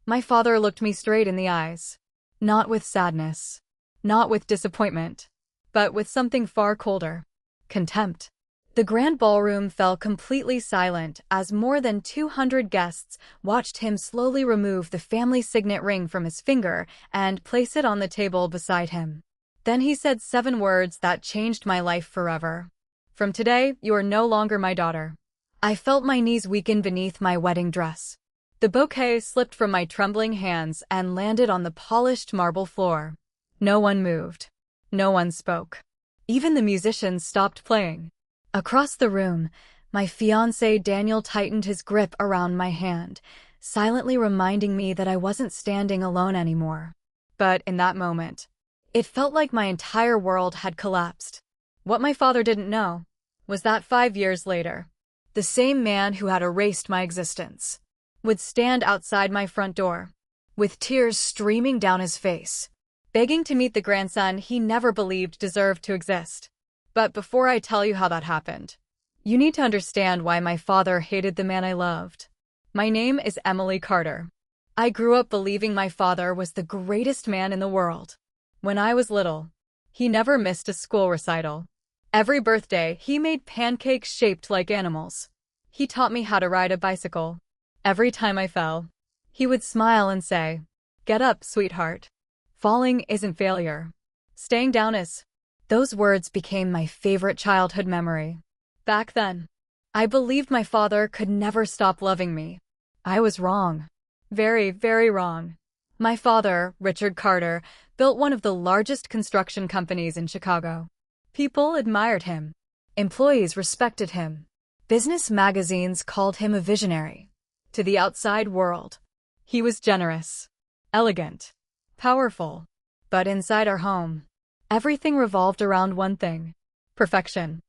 My father looked me straight in the eyes. Not with sadness. Not with disappointment. But with something far colder. Contempt. The grand ballroom fell completely silent as more than 200 guests watched him slowly remove the family signet ring from his finger and place it on the table beside him. Then he said 7 words that changed my life forever. From today, you are no longer my daughter. I felt my knees weaken beneath my wedding dress. The bouquet slipped from my trembling hands and landed on the polished marble floor. No one moved. No one spoke. Even the musicians stopped playing. Across the room, my fiancé Daniel tightened his grip around my hand, silently reminding me that I wasn't standing alone anymore. But in that moment, it felt like my entire world had collapsed. What my father didn't know was that 5 years later, the same man who had erased my existence would stand outside my front door, with tears streaming down his face, begging to meet the grandson he never believed deserved to exist. But before I tell you how that happened, you need to understand why my father hated the man I loved. My name is Emily Carter. I grew up believing my father was the greatest man in the world. When I was little, he never missed a school recital. Every birthday, he made pancakes shaped like animals. He taught me how to ride a bicycle. Every time I fell, he would smile and say, "Get up, sweetheart. Falling isn't failure. Staying down is." Those words became my favorite childhood memory. Back then, I believed my father could never stop loving me. I was wrong. Very, very wrong. My father, Richard Carter, built one of the largest construction companies in Chicago. People admired him. Employees respected him. Business magazines called him a visionary. To the outside world, he was generous, elegant, powerful. But inside our home, everything revolved around one thing: perfection.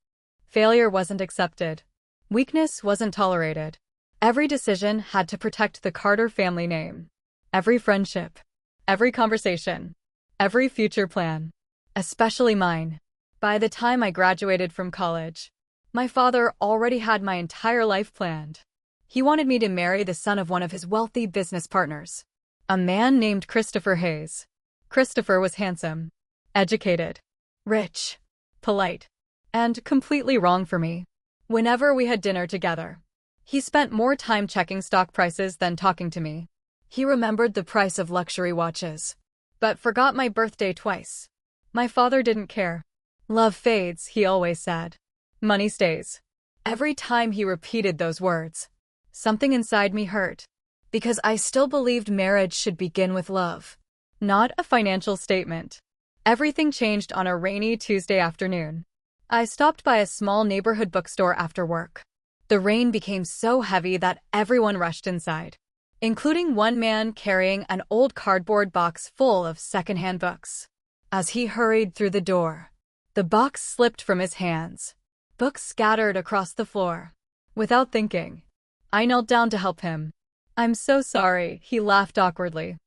Failure wasn't accepted. Weakness wasn't tolerated. Every decision had to protect the Carter family name. Every friendship, every conversation, every future plan, especially mine. By the time I graduated from college, my father already had my entire life planned. He wanted me to marry the son of one of his wealthy business partners, a man named Christopher Hayes. Christopher was handsome, educated, rich, polite, and completely wrong for me. Whenever we had dinner together, he spent more time checking stock prices than talking to me. He remembered the price of luxury watches, but forgot my birthday twice. My father didn't care. Love fades, he always said. Money stays. Every time he repeated those words, something inside me hurt, because I still believed marriage should begin with love, not a financial statement. Everything changed on a rainy Tuesday afternoon. I stopped by a small neighborhood bookstore after work. The rain became so heavy that everyone rushed inside, including one man carrying an old cardboard box full of secondhand books. As he hurried through the door, the box slipped from his hands. Books scattered across the floor. Without thinking, I knelt down to help him. "I'm so sorry," he laughed awkwardly.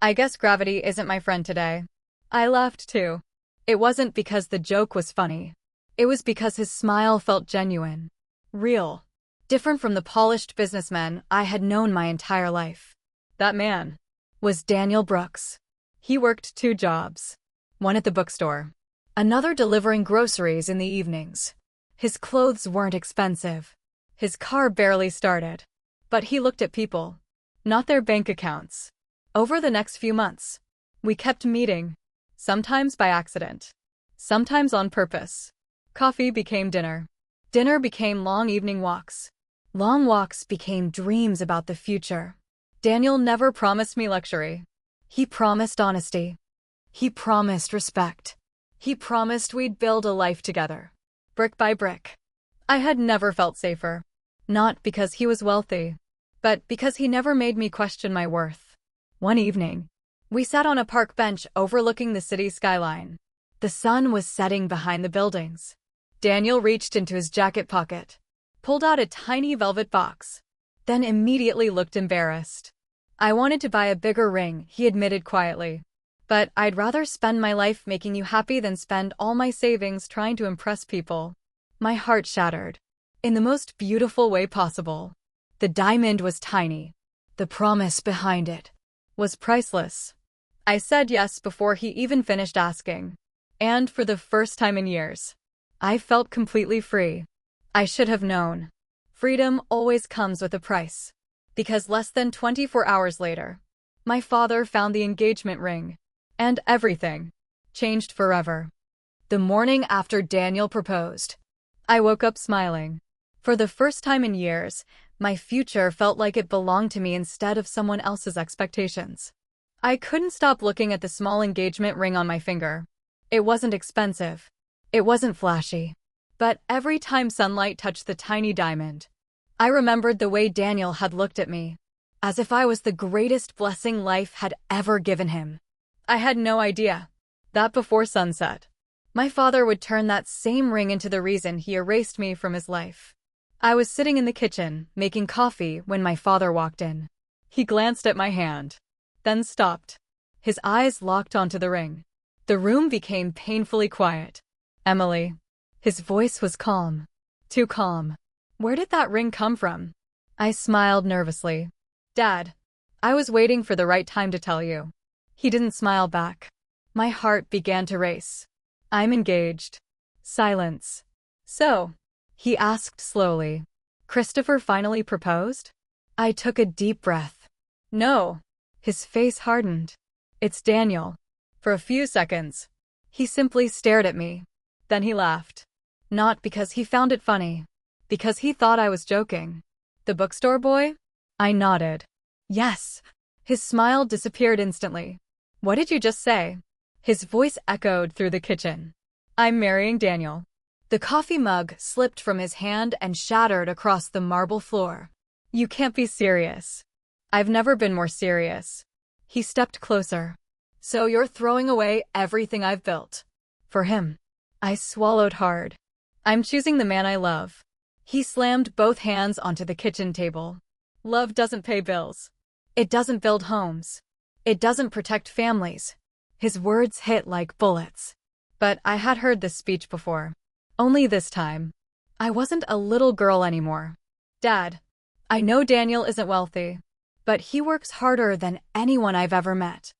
"I guess gravity isn't my friend today." I laughed too. It wasn't because the joke was funny. It was because his smile felt genuine, real, different from the polished businessmen I had known my entire life. That man was Daniel Brooks. He worked 2 jobs, one at the bookstore, another delivering groceries in the evenings. His clothes weren't expensive. His car barely started. But he looked at people, not their bank accounts. Over the next few months, we kept meeting, sometimes by accident, sometimes on purpose. Coffee became dinner. Dinner became long evening walks. Long walks became dreams about the future. Daniel never promised me luxury. He promised honesty. He promised respect. He promised we'd build a life together, brick by brick. I had never felt safer. Not because he was wealthy, but because he never made me question my worth. One evening, we sat on a park bench overlooking the city skyline. The sun was setting behind the buildings. Daniel reached into his jacket pocket, pulled out a tiny velvet box, then immediately looked embarrassed. "I wanted to buy a bigger ring," he admitted quietly. "But I'd rather spend my life making you happy than spend all my savings trying to impress people." My heart shattered, in the most beautiful way possible. The diamond was tiny. The promise behind it was priceless. I said yes before he even finished asking. And for the first time in years, I felt completely free. I should have known. Freedom always comes with a price. Because less than 24 hours later, my father found the engagement ring. And everything changed forever. The morning after Daniel proposed, I woke up smiling. For the first time in years, my future felt like it belonged to me instead of someone else's expectations. I couldn't stop looking at the small engagement ring on my finger. It wasn't expensive. It wasn't flashy. But every time sunlight touched the tiny diamond, I remembered the way Daniel had looked at me, as if I was the greatest blessing life had ever given him. I had no idea that before sunset, my father would turn that same ring into the reason he erased me from his life. I was sitting in the kitchen, making coffee, when my father walked in. He glanced at my hand, then stopped. His eyes locked onto the ring. The room became painfully quiet. "Emily." His voice was calm. Too calm. "Where did that ring come from?" I smiled nervously. "Dad, I was waiting for the right time to tell you." He didn't smile back. My heart began to race. "I'm engaged." Silence. "So," he asked slowly, "Christopher finally proposed?" I took a deep breath. "No." His face hardened. "It's Daniel." For a few seconds, he simply stared at me. Then he laughed. Not because he found it funny. Because he thought I was joking. "The bookstore boy?" I nodded. "Yes." His smile disappeared instantly. "What did you just say?" His voice echoed through the kitchen. "I'm marrying Daniel." The coffee mug slipped from his hand and shattered across the marble floor. "You can't be serious." "I've never been more serious." He stepped closer. "So you're throwing away everything I've built for him?" I swallowed hard. "I'm choosing the man I love." He slammed both hands onto the kitchen table. "Love doesn't pay bills. It doesn't build homes. It doesn't protect families." His words hit like bullets. But I had heard this speech before. Only this time, I wasn't a little girl anymore. "Dad, I know Daniel isn't wealthy, but he works harder than anyone I've ever met.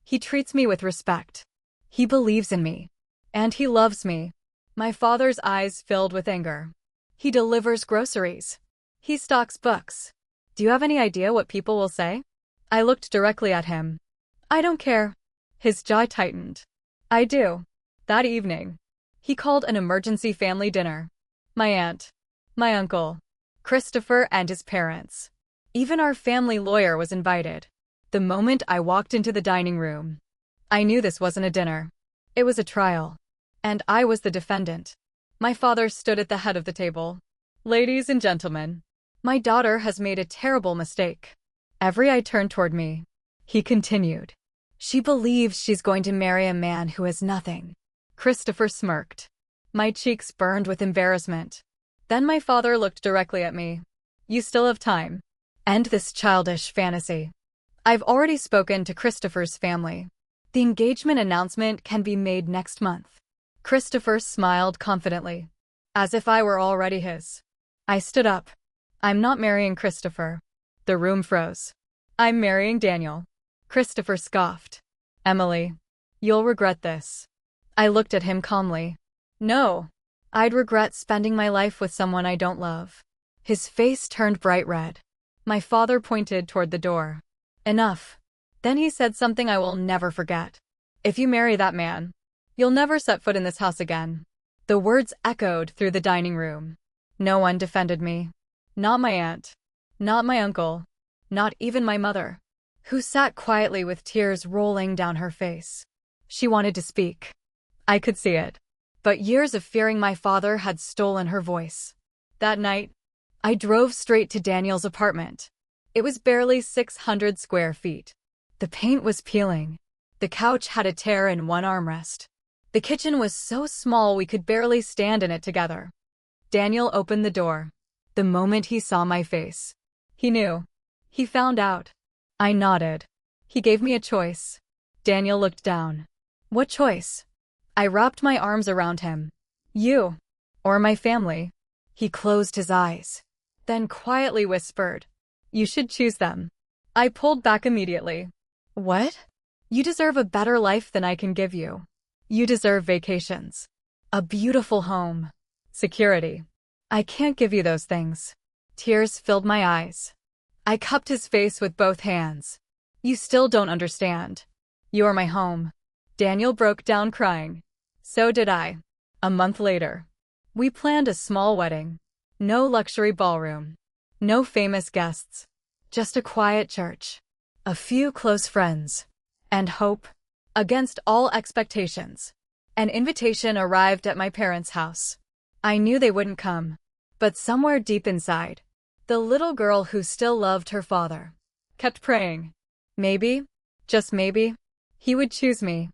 He treats me with respect. He believes in me. And he loves me." My father's eyes filled with anger. "He delivers groceries. He stocks books. Do you have any idea what people will say?" I looked directly at him. "I don't care." His jaw tightened. "I do." That evening, he called an emergency family dinner. My aunt, my uncle, Christopher and his parents. Even our family lawyer was invited. The moment I walked into the dining room, I knew this wasn't a dinner. It was a trial. And I was the defendant. My father stood at the head of the table. "Ladies and gentlemen, my daughter has made a terrible mistake." Every eye turned toward me. He continued. "She believes she's going to marry a man who has nothing." Christopher smirked. My cheeks burned with embarrassment. Then my father looked directly at me. "You still have time. End this childish fantasy. I've already spoken to Christopher's family. The engagement announcement can be made next month." Christopher smiled confidently, as if I were already his. I stood up. "I'm not marrying Christopher." The room froze. "I'm marrying Daniel." Christopher scoffed. "Emily, you'll regret this." I looked at him calmly. "No. I'd regret spending my life with someone I don't love." His face turned bright red. My father pointed toward the door. "Enough." Then he said something I will never forget. "If you marry that man, you'll never set foot in this house again." The words echoed through the dining room. No one defended me. Not my aunt. Not my uncle. Not even my mother, who sat quietly with tears rolling down her face. She wanted to speak. I could see it. But years of fearing my father had stolen her voice. That night, I drove straight to Daniel's apartment. It was barely 600 square feet. The paint was peeling. The couch had a tear in one armrest. The kitchen was so small we could barely stand in it together. Daniel opened the door. The moment he saw my face, he knew. He found out. I nodded. He gave me a choice. Daniel looked down. "What choice?" I wrapped my arms around him. "You. Or my family." He closed his eyes, then quietly whispered, "You should choose them." I pulled back immediately. What? You deserve a better life than I can give you. You deserve vacations. A beautiful home. Security. I can't give you those things. Tears filled my eyes. I cupped his face with both hands. You still don't understand. You're my home. Daniel broke down crying. So did I. A month later, we planned a small wedding. No luxury ballroom. No famous guests. Just a quiet church. A few close friends. And hope. Against all expectations. An invitation arrived at my parents' house. I knew they wouldn't come. But somewhere deep inside, the little girl who still loved her father kept praying. Maybe, just maybe, he would choose me.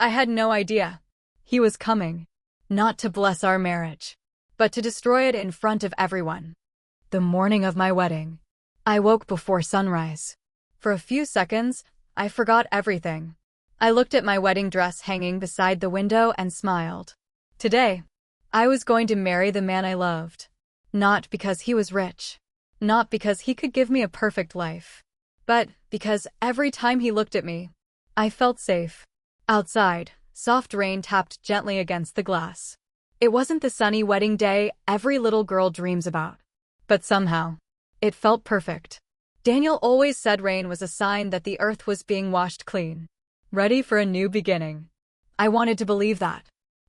I had no idea. He was coming. Not to bless our marriage, but to destroy it in front of everyone. The morning of my wedding, I woke before sunrise. For a few seconds, I forgot everything. I looked at my wedding dress hanging beside the window and smiled. Today, I was going to marry the man I loved. Not because he was rich. Not because he could give me a perfect life. But because every time he looked at me, I felt safe. Outside, soft rain tapped gently against the glass. It wasn't the sunny wedding day every little girl dreams about. But somehow, it felt perfect. Daniel always said rain was a sign that the earth was being washed clean. Ready for a new beginning. I wanted to believe that.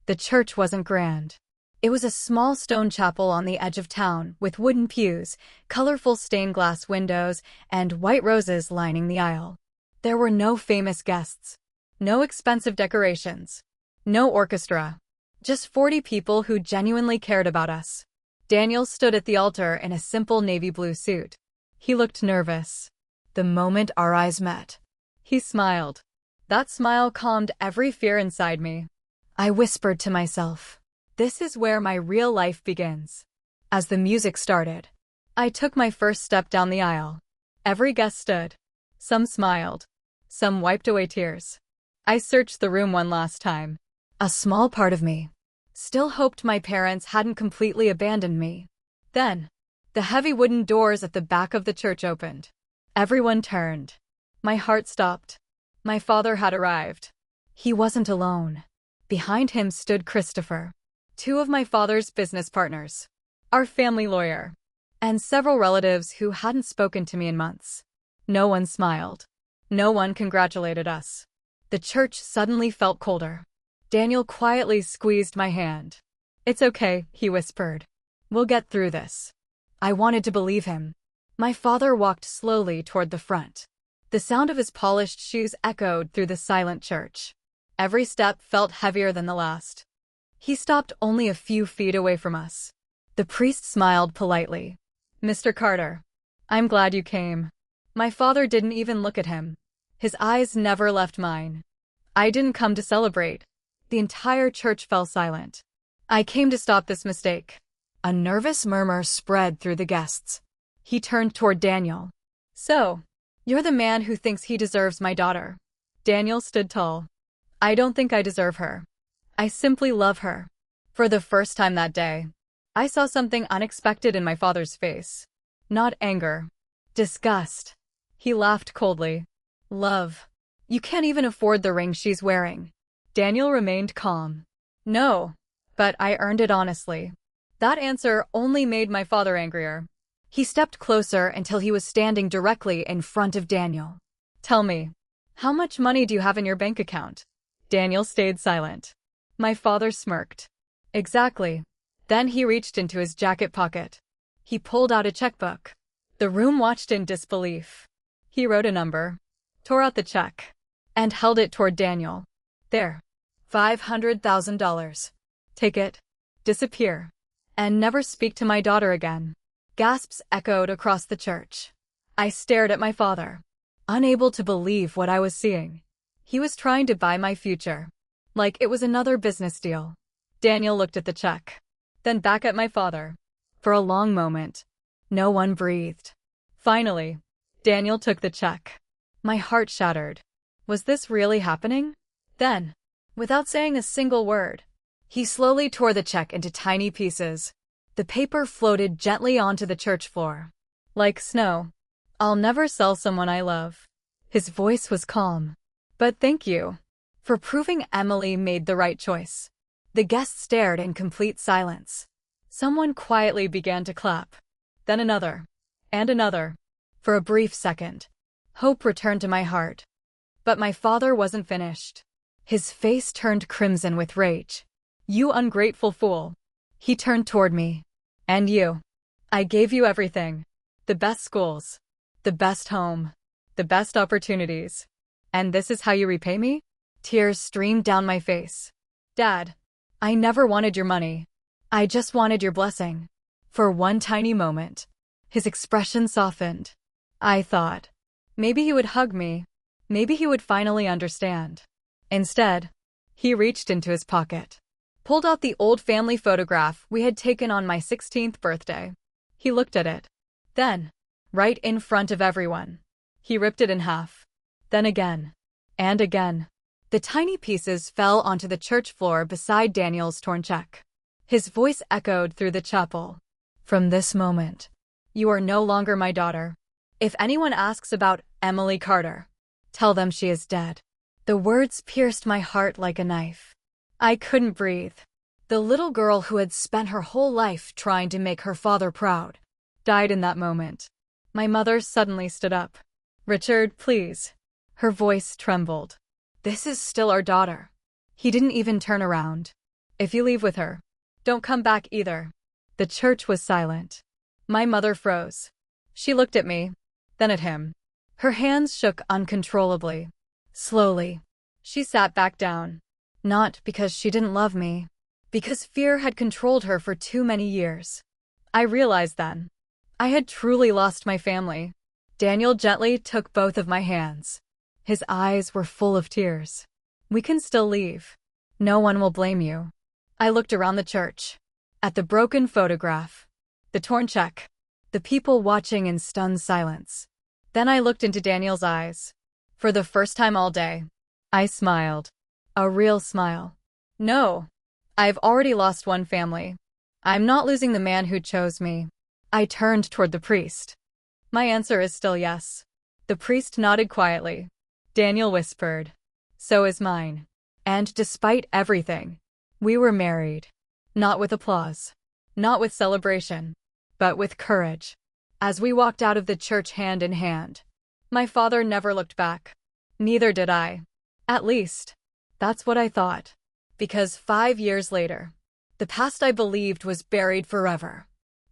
The church wasn't grand. It was a small stone chapel on the edge of town with wooden pews, colorful stained glass windows, and white roses lining the aisle. There were no famous guests. No expensive decorations. No orchestra. Just 40 people who genuinely cared about us. Daniel stood at the altar in a simple navy blue suit. He looked nervous. The moment our eyes met, he smiled. That smile calmed every fear inside me. I whispered to myself, this is where my real life begins. As the music started, I took my first step down the aisle. Every guest stood. Some smiled. Some wiped away tears. I searched the room one last time. A small part of me still hoped my parents hadn't completely abandoned me. Then, the heavy wooden doors at the back of the church opened. Everyone turned. My heart stopped. My father had arrived. He wasn't alone. Behind him stood Christopher, two of my father's business partners, our family lawyer, and several relatives who hadn't spoken to me in months. No one smiled. No one congratulated us. The church suddenly felt colder. Daniel quietly squeezed my hand. It's okay, he whispered. We'll get through this. I wanted to believe him. My father walked slowly toward the front. The sound of his polished shoes echoed through the silent church. Every step felt heavier than the last. He stopped only a few feet away from us. The priest smiled politely. Mr. Carter, I'm glad you came. My father didn't even look at him. His eyes never left mine. I didn't come to celebrate. The entire church fell silent. I came to stop this mistake. A nervous murmur spread through the guests. He turned toward Daniel. So, you're the man who thinks he deserves my daughter. Daniel stood tall. I don't think I deserve her. I simply love her. For the first time that day, I saw something unexpected in my father's face. Not anger. Disgust. He laughed coldly. Love. You can't even afford the ring she's wearing. Daniel remained calm. No, but I earned it honestly. That answer only made my father angrier. He stepped closer until he was standing directly in front of Daniel. Tell me, how much money do you have in your bank account? Daniel stayed silent. My father smirked. Exactly. Then he reached into his jacket pocket. He pulled out a checkbook. The room watched in disbelief. He wrote a number, tore out the check, and held it toward Daniel. There. $500,000. Take it. Disappear. And never speak to my daughter again. Gasps echoed across the church. I stared at my father, unable to believe what I was seeing. He was trying to buy my future, like it was another business deal. Daniel looked at the check, then back at my father. For a long moment, no one breathed. Finally, Daniel took the check. My heart shattered. Was this really happening? Then, without saying a single word, he slowly tore the check into tiny pieces. The paper floated gently onto the church floor. Like snow. I'll never sell someone I love. His voice was calm. But thank you for proving Emily made the right choice. The guests stared in complete silence. Someone quietly began to clap. Then another. And another. For a brief second, hope returned to my heart. But my father wasn't finished. His face turned crimson with rage. You ungrateful fool. He turned toward me. And you. I gave you everything. The best schools. The best home. The best opportunities. And this is how you repay me? Tears streamed down my face. Dad, I never wanted your money. I just wanted your blessing. For one tiny moment, his expression softened. I thought, maybe he would hug me. Maybe he would finally understand. Instead, he reached into his pocket, pulled out the old family photograph we had taken on my 16th birthday. He looked at it. Then, right in front of everyone, he ripped it in half. Then again. And again. The tiny pieces fell onto the church floor beside Daniel's torn check. His voice echoed through the chapel. From this moment, you are no longer my daughter. If anyone asks about Emily Carter, tell them she is dead. The words pierced my heart like a knife. I couldn't breathe. The little girl who had spent her whole life trying to make her father proud died in that moment. My mother suddenly stood up. Richard, please. Her voice trembled. This is still our daughter. He didn't even turn around. If you leave with her, don't come back either. The church was silent. My mother froze. She looked at me, then at him. Her hands shook uncontrollably. Slowly, she sat back down. Not because she didn't love me, because fear had controlled her for too many years. I realized then, I had truly lost my family. Daniel gently took both of my hands. His eyes were full of tears. We can still leave. No one will blame you. I looked around the church, at the broken photograph, the torn check, the people watching in stunned silence. Then I looked into Daniel's eyes. For the first time all day, I smiled. A real smile. No, I've already lost one family. I'm not losing the man who chose me. I turned toward the priest. My answer is still yes. The priest nodded quietly. Daniel whispered, so is mine. And despite everything, we were married. Not with applause. Not with celebration. But with courage. As we walked out of the church hand in hand, my father never looked back. Neither did I. At least, that's what I thought. Because 5 years later, the past I believed was buried forever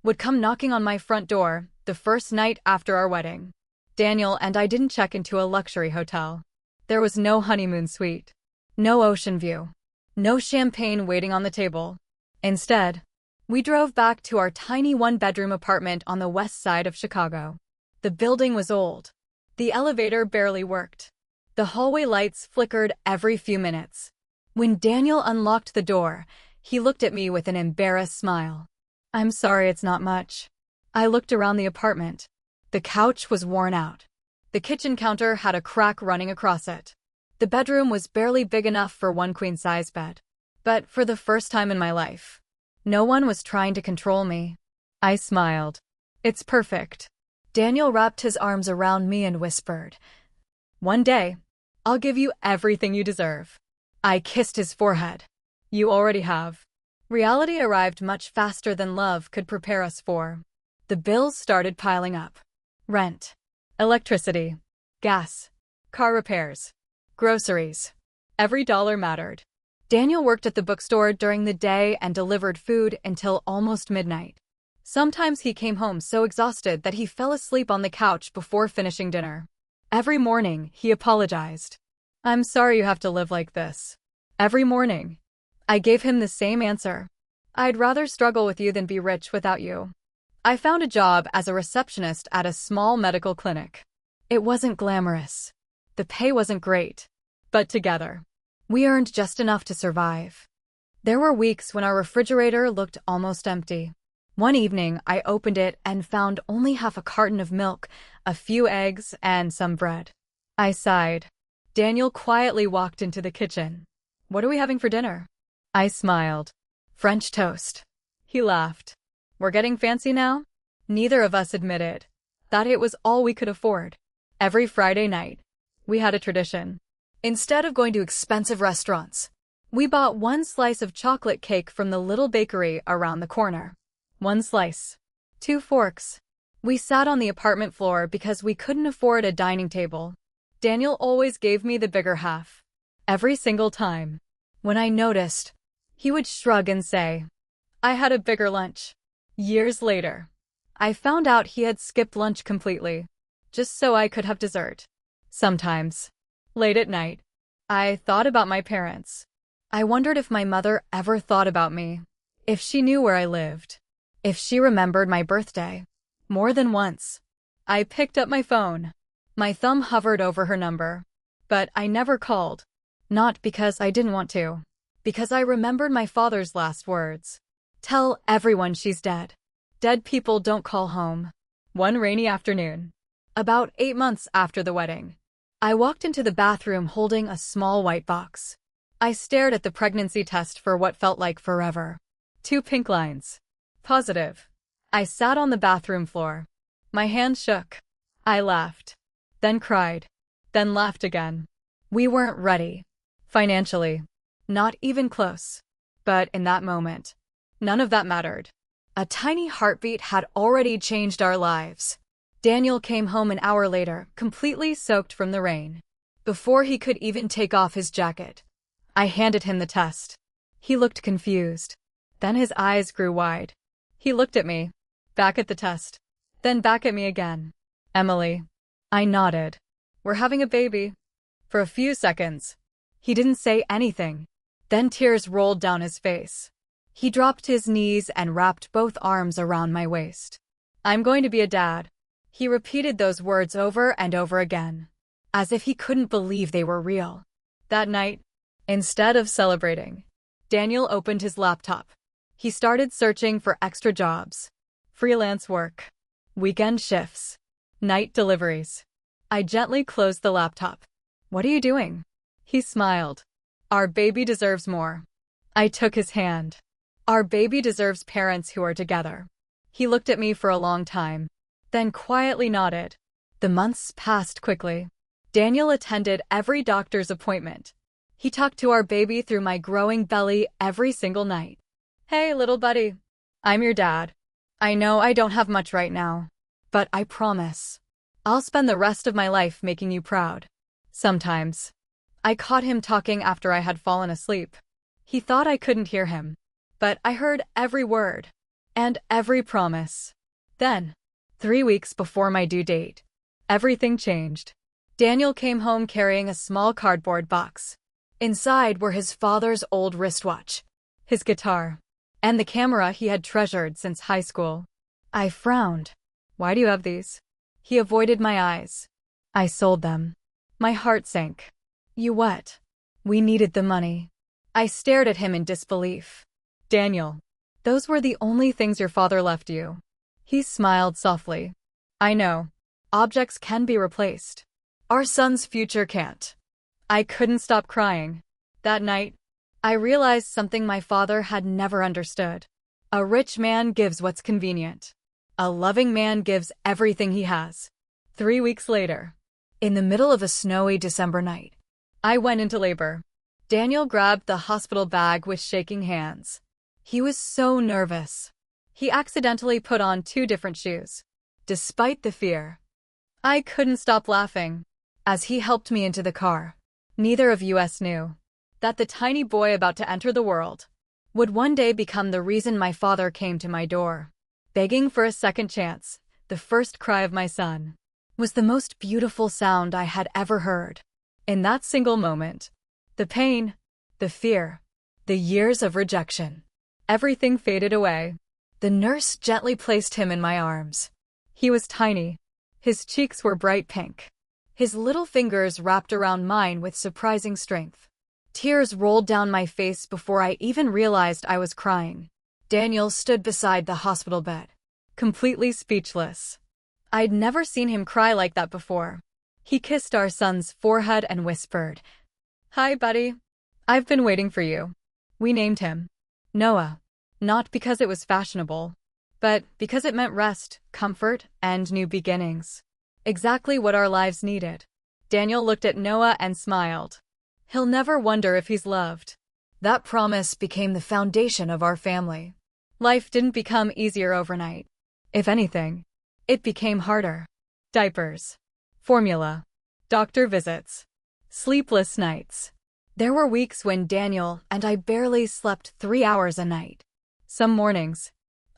would come knocking on my front door the first night after our wedding. Daniel and I didn't check into a luxury hotel. There was no honeymoon suite. No ocean view. No champagne waiting on the table. Instead, we drove back to our tiny one-bedroom apartment on the west side of Chicago. The building was old. The elevator barely worked. The hallway lights flickered every few minutes. When Daniel unlocked the door, he looked at me with an embarrassed smile. I'm sorry, it's not much. I looked around the apartment. The couch was worn out. The kitchen counter had a crack running across it. The bedroom was barely big enough for one queen-size bed. But for the first time in my life, no one was trying to control me. I smiled. It's perfect. Daniel wrapped his arms around me and whispered, one day, I'll give you everything you deserve. I kissed his forehead. You already have. Reality arrived much faster than love could prepare us for. The bills started piling up. Rent, electricity, gas, car repairs, groceries. Every dollar mattered. Daniel worked at the bookstore during the day and delivered food until almost midnight. Sometimes he came home so exhausted that he fell asleep on the couch before finishing dinner. Every morning, he apologized. I'm sorry you have to live like this. Every morning. I gave him the same answer. I'd rather struggle with you than be rich without you. I found a job as a receptionist at a small medical clinic. It wasn't glamorous. The pay wasn't great. But together, we earned just enough to survive. There were weeks when our refrigerator looked almost empty. One evening, I opened it and found only half a carton of milk, a few eggs, and some bread. I sighed. Daniel quietly walked into the kitchen. What are we having for dinner? I smiled. French toast. He laughed. We're getting fancy now? Neither of us admitted that it was all we could afford. Every Friday night, We had a tradition. Instead of going to expensive restaurants, we bought one slice of chocolate cake from the little bakery around the corner. One slice. 2 forks. We sat on the apartment floor because we couldn't afford a dining table. Daniel always gave me the bigger half. Every single time. When I noticed, he would shrug and say, "I had a bigger lunch." Years later, I found out he had skipped lunch completely, just so I could have dessert. Sometimes, late at night, I thought about my parents. I wondered if my mother ever thought about me, if she knew where I lived, if she remembered my birthday. More than once, I picked up my phone. My thumb hovered over her number, but I never called. Not because I didn't want to, because I remembered my father's last words. "Tell everyone she's dead. Dead people don't call home." One rainy afternoon, about 8 months after the wedding, I walked into the bathroom holding a small white box. I stared at the pregnancy test for what felt like forever. 2 pink lines. Positive. I sat on the bathroom floor. My hands shook. I laughed. Then cried. Then laughed again. We weren't ready. Financially. Not even close. But in that moment, none of that mattered. A tiny heartbeat had already changed our lives. Daniel came home an hour later, completely soaked from the rain. Before he could even take off his jacket, I handed him the test. He looked confused. Then his eyes grew wide. He looked at me, back at the test, then back at me again. "Emily." I nodded. "We're having a baby." For a few seconds, he didn't say anything. Then tears rolled down his face. He dropped to his knees and wrapped both arms around my waist. "I'm going to be a dad." He repeated those words over and over again, as if he couldn't believe they were real. That night, instead of celebrating, Daniel opened his laptop. He started searching for extra jobs, freelance work, weekend shifts, night deliveries. I gently closed the laptop. "What are you doing?" He smiled. "Our baby deserves more." I took his hand. "Our baby deserves parents who are together." He looked at me for a long time, then quietly nodded. The months passed quickly. Daniel attended every doctor's appointment. He talked to our baby through my growing belly every single night. "Hey, little buddy. I'm your dad. I know I don't have much right now, but I promise I'll spend the rest of my life making you proud." Sometimes, I caught him talking after I had fallen asleep. He thought I couldn't hear him, but I heard every word and every promise. Then, 3 weeks before my due date, everything changed. Daniel came home carrying a small cardboard box. Inside were his father's old wristwatch, his guitar, and the camera he had treasured since high school. I frowned. "Why do you have these?" He avoided my eyes. "I sold them." My heart sank. "You what?" "We needed the money." I stared at him in disbelief. "Daniel, those were the only things your father left you." He smiled softly. "I know. Objects can be replaced. Our son's future can't." I couldn't stop crying. That night, I realized something my father had never understood. A rich man gives what's convenient. A loving man gives everything he has. 3 weeks later, in the middle of a snowy December night, I went into labor. Daniel grabbed the hospital bag with shaking hands. He was so nervous. He accidentally put on 2 different shoes. Despite the fear, I couldn't stop laughing. As he helped me into the car, neither of us knew that the tiny boy about to enter the world would one day become the reason my father came to my door, begging for a second chance. The first cry of my son was the most beautiful sound I had ever heard. In that single moment, the pain, the fear, the years of rejection, everything faded away. The nurse gently placed him in my arms. He was tiny. His cheeks were bright pink. His little fingers wrapped around mine with surprising strength. Tears rolled down my face before I even realized I was crying. Daniel stood beside the hospital bed, completely speechless. I'd never seen him cry like that before. He kissed our son's forehead and whispered, "Hi, buddy. I've been waiting for you." We named him Noah, not because it was fashionable, but because it meant rest, comfort, and new beginnings. Exactly what our lives needed. Daniel looked at Noah and smiled. He'll never wonder if he's loved. That promise became the foundation of our family. Life didn't become easier overnight. If anything, it became harder. Diapers, formula, doctor visits, sleepless nights. There were weeks when Daniel and I barely slept 3 hours a night. Some mornings,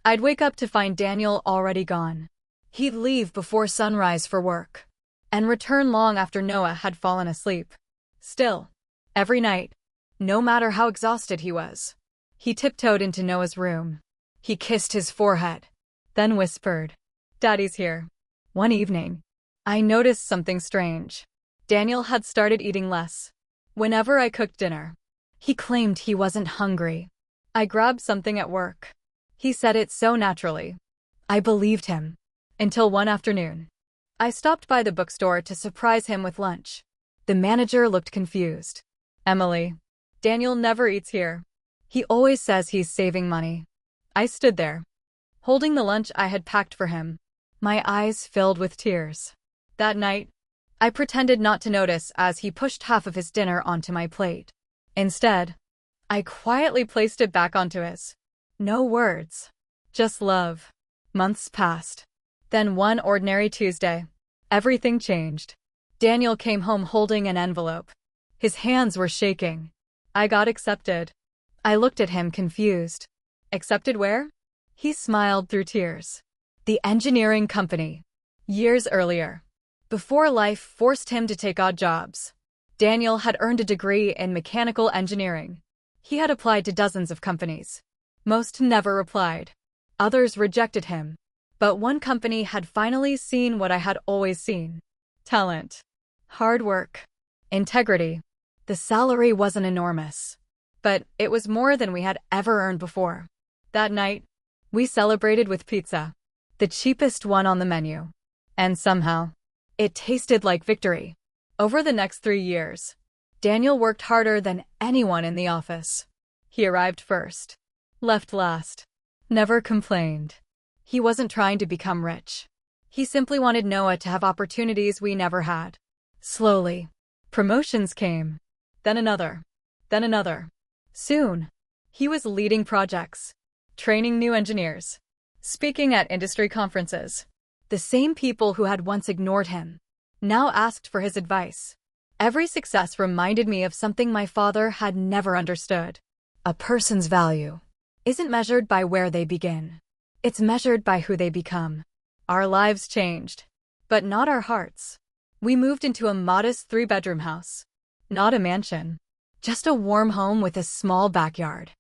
I'd wake up to find Daniel already gone. He'd leave before sunrise for work and return long after Noah had fallen asleep. Still, every night, no matter how exhausted he was, he tiptoed into Noah's room. He kissed his forehead, then whispered, "Daddy's here." One evening, I noticed something strange. Daniel had started eating less. Whenever I cooked dinner, he claimed he wasn't hungry. I grabbed something at work. He said it so naturally. I believed him. Until one afternoon, I stopped by the bookstore to surprise him with lunch. The manager looked confused. "Emily, Daniel never eats here. He always says he's saving money." I stood there, holding the lunch I had packed for him, my eyes filled with tears. That night, I pretended not to notice as he pushed half of his dinner onto my plate. Instead, I quietly placed it back onto his. No words, just love. Months passed. Then one ordinary Tuesday, everything changed. Daniel came home holding an envelope. His hands were shaking. I got accepted. I looked at him confused. Accepted where? He smiled through tears. The engineering company. Years earlier, before life forced him to take odd jobs, Daniel had earned a degree in mechanical engineering. He had applied to dozens of companies. Most never replied. Others rejected him. But one company had finally seen what I had always seen. Talent. Hard work. Integrity. The salary wasn't enormous, but it was more than we had ever earned before. That night, we celebrated with pizza, the cheapest one on the menu. And somehow, it tasted like victory. Over the next 3 years, Daniel worked harder than anyone in the office. He arrived first, left last, never complained. He wasn't trying to become rich. He simply wanted Noah to have opportunities we never had. Slowly, promotions came, then another, then another. Soon, he was leading projects, training new engineers, speaking at industry conferences. The same people who had once ignored him now asked for his advice. Every success reminded me of something my father had never understood. A person's value isn't measured by where they begin. It's measured by who they become. Our lives changed, but not our hearts. We moved into a modest 3-bedroom house. Not a mansion, just a warm home with a small backyard.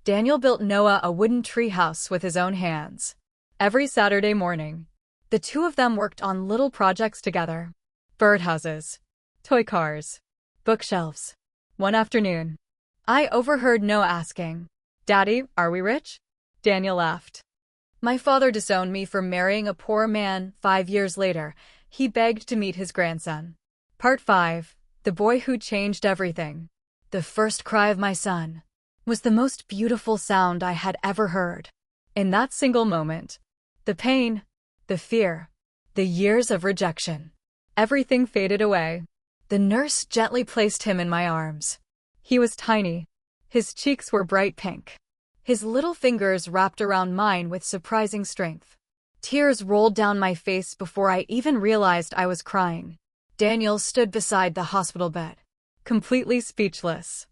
Daniel built Noah a wooden tree house with his own hands. Every Saturday morning, the two of them worked on little projects together. Birdhouses, toy cars, bookshelves. One afternoon, I overheard Noah asking, "Daddy, are we rich?" Daniel laughed. My father disowned me for marrying a poor man. 5 years later, he begged to meet his grandson. Part 5. The boy who changed everything. The first cry of my son was the most beautiful sound I had ever heard. In that single moment, the pain, the fear, the years of rejection, everything faded away. The nurse gently placed him in my arms. He was tiny. His cheeks were bright pink. His little fingers wrapped around mine with surprising strength. Tears rolled down my face before I even realized I was crying. Daniel stood beside the hospital bed, completely speechless.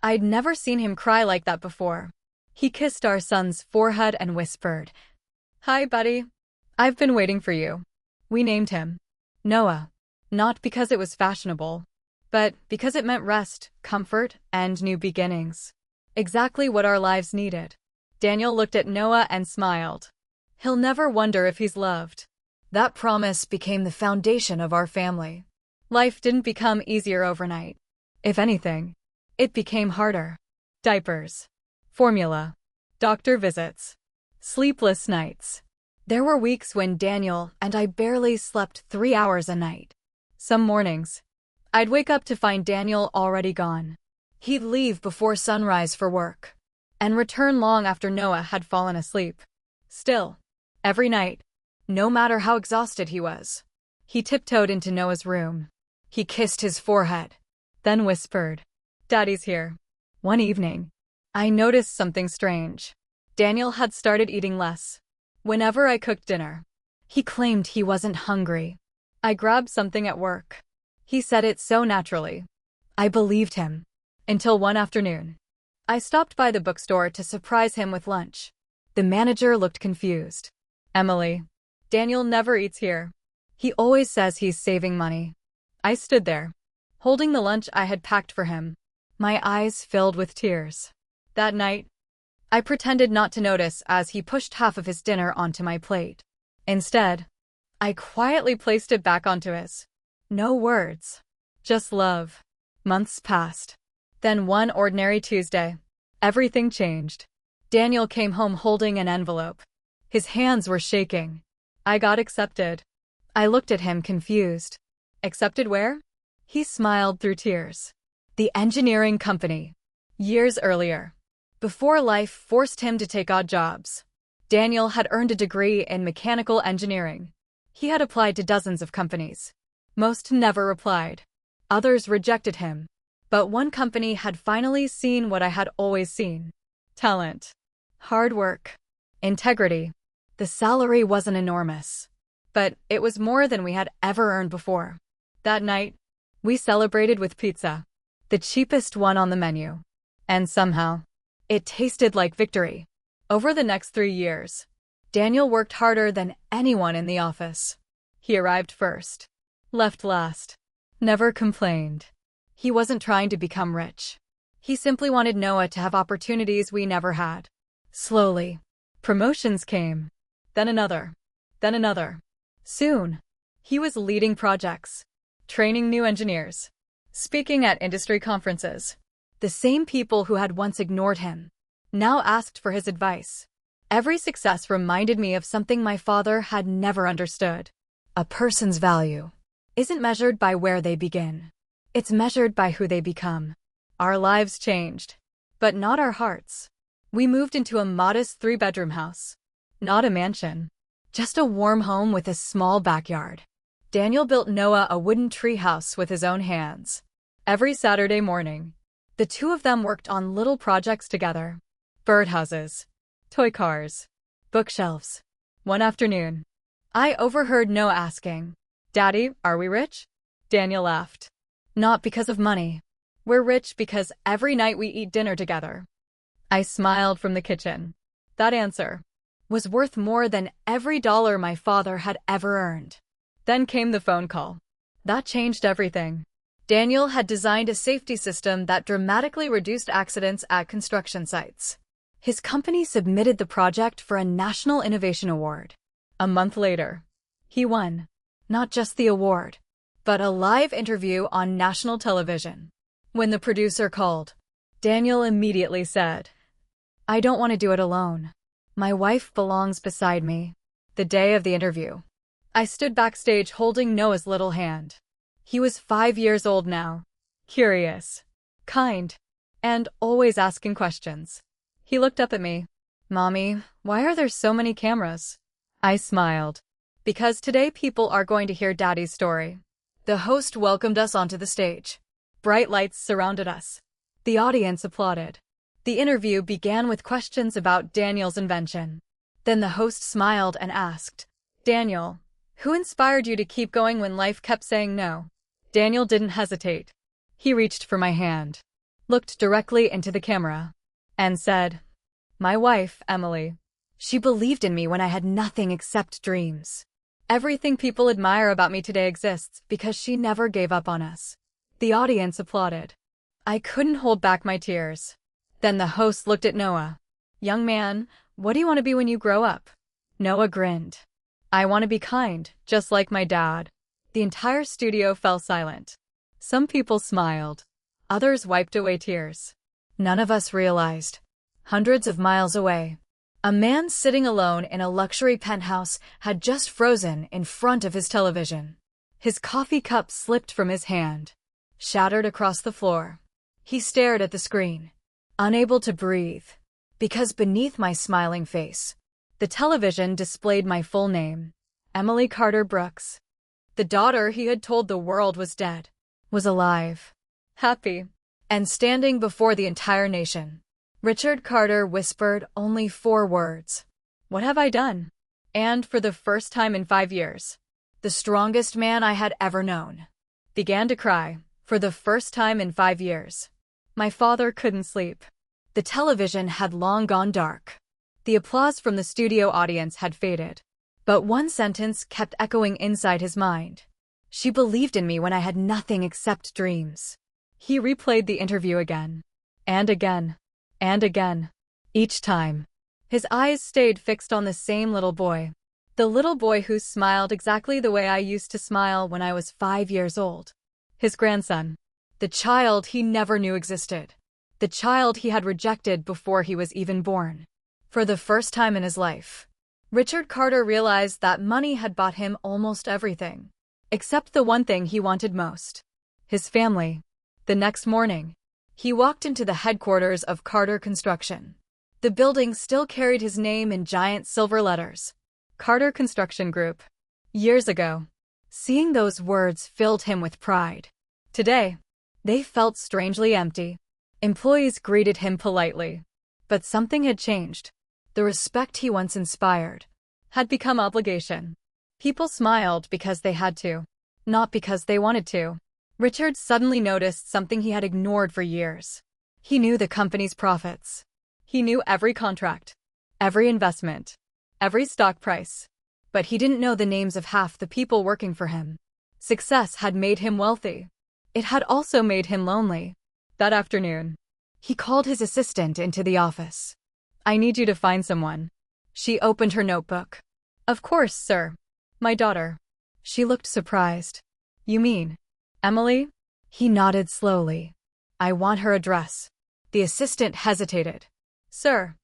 I'd never seen him cry like that before. He kissed our son's forehead and whispered, "Hi, buddy. I've been waiting for you." We named him Noah, not because it was fashionable, but because it meant rest, comfort, and new beginnings. Exactly what our lives needed. Daniel looked at Noah and smiled. He'll never wonder if he's loved. That promise became the foundation of our family. Life didn't become easier overnight. If anything, it became harder. Diapers, formula, doctor visits, sleepless nights. There were weeks when Daniel and I barely slept 3 hours a night. Some mornings, I'd wake up to find Daniel already gone. He'd leave before sunrise for work and return long after Noah had fallen asleep. Still, every night, no matter how exhausted he was, he tiptoed into Noah's room. He kissed his forehead, then whispered, "Daddy's here." One evening, I noticed something strange. Daniel had started eating less. Whenever I cooked dinner, he claimed he wasn't hungry. I grabbed something at work. He said it so naturally. I believed him. Until one afternoon, I stopped by the bookstore to surprise him with lunch. The manager looked confused. "Emily, Daniel never eats here. He always says he's saving money." I stood there, holding the lunch I had packed for him. My eyes filled with tears. That night, I pretended not to notice as he pushed half of his dinner onto my plate. Instead, I quietly placed it back onto his. No words, just love. Months passed. Then one ordinary Tuesday, everything changed. Daniel came home holding an envelope. His hands were shaking. I got accepted. I looked at him confused. Accepted where? He smiled through tears. The engineering company. Years earlier, before life forced him to take odd jobs, Daniel had earned a degree in mechanical engineering. He had applied to dozens of companies. Most never replied. Others rejected him. But one company had finally seen what I had always seen. Talent. Hard work. Integrity. The salary wasn't enormous, but it was more than we had ever earned before. That night, we celebrated with pizza, the cheapest one on the menu. And somehow, it tasted like victory. Over the next 3 years, Daniel worked harder than anyone in the office. He arrived first, left last, never complained. He wasn't trying to become rich. He simply wanted Noah to have opportunities we never had. Slowly, promotions came, then another, then another. Soon, he was leading projects, training new engineers, speaking at industry conferences. The same people who had once ignored him now asked for his advice. Every success reminded me of something my father had never understood. A person's value isn't measured by where they begin. It's measured by who they become. Our lives changed, but not our hearts. We moved into a modest 3-bedroom house. Not a mansion, just a warm home with a small backyard. Daniel built Noah a wooden tree house with his own hands. Every Saturday morning, the two of them worked on little projects together. Birdhouses, toy cars, bookshelves. One afternoon, I overheard Noah asking, "Daddy, are we rich?" Daniel laughed. "Not because of money. We're rich because every night we eat dinner together." I smiled from the kitchen. That answer was worth more than every dollar my father had ever earned. Then came the phone call. That changed everything. Daniel had designed a safety system that dramatically reduced accidents at construction sites. His company submitted the project for a National Innovation Award. A month later, he won, not just the award, but a live interview on national television. When the producer called, Daniel immediately said, "I don't want to do it alone. My wife belongs beside me." The day of the interview, I stood backstage holding Noah's little hand. He was 5 years old now, curious, kind, and always asking questions. He looked up at me. "Mommy, why are there so many cameras?" I smiled. "Because today people are going to hear Daddy's story." The host welcomed us onto the stage. Bright lights surrounded us. The audience applauded. The interview began with questions about Daniel's invention. Then the host smiled and asked, "Daniel, who inspired you to keep going when life kept saying no?" Daniel didn't hesitate. He reached for my hand, looked directly into the camera, and said, "My wife, Emily. She believed in me when I had nothing except dreams. Everything people admire about me today exists because she never gave up on us." The audience applauded. I couldn't hold back my tears. Then the host looked at Noah. "Young man, what do you want to be when you grow up?" Noah grinned. "I want to be kind, just like my dad." The entire studio fell silent. Some people smiled. Others wiped away tears. None of us realized, hundreds of miles away, a man sitting alone in a luxury penthouse had just frozen in front of his television. His coffee cup slipped from his hand, shattered across the floor. He stared at the screen, unable to breathe, because beneath my smiling face, the television displayed my full name, Emily Carter Brooks, the daughter he had told the world was dead. was alive, happy, and standing before the entire nation. Richard Carter whispered only 4 words. "What have I done?" And for the first time in 5 years, the strongest man I had ever known began to cry for the first time in 5 years. My father couldn't sleep. The television had long gone dark. The applause from the studio audience had faded. But one sentence kept echoing inside his mind. "She believed in me when I had nothing except dreams." He replayed the interview again, and again, and again. Each time, his eyes stayed fixed on the same little boy. The little boy who smiled exactly the way I used to smile when I was 5 years old. His grandson. The child he never knew existed. The child he had rejected before he was even born. For the first time in his life, Richard Carter realized that money had bought him almost everything, except the one thing he wanted most: his family. The next morning, he walked into the headquarters of Carter Construction. The building still carried his name in giant silver letters. Carter Construction Group. Years ago, seeing those words filled him with pride. Today, they felt strangely empty. Employees greeted him politely. But something had changed. The respect he once inspired had become obligation. People smiled because they had to, not because they wanted to. Richard suddenly noticed something he had ignored for years. He knew the company's profits. He knew every contract, every investment, every stock price. But he didn't know the names of half the people working for him. Success had made him wealthy. It had also made him lonely. That afternoon, he called his assistant into the office. "I need you to find someone." She opened her notebook. "Of course, sir. My daughter." She looked surprised. "You mean Emily?" He nodded slowly. "I want her address." The assistant hesitated. "Sir,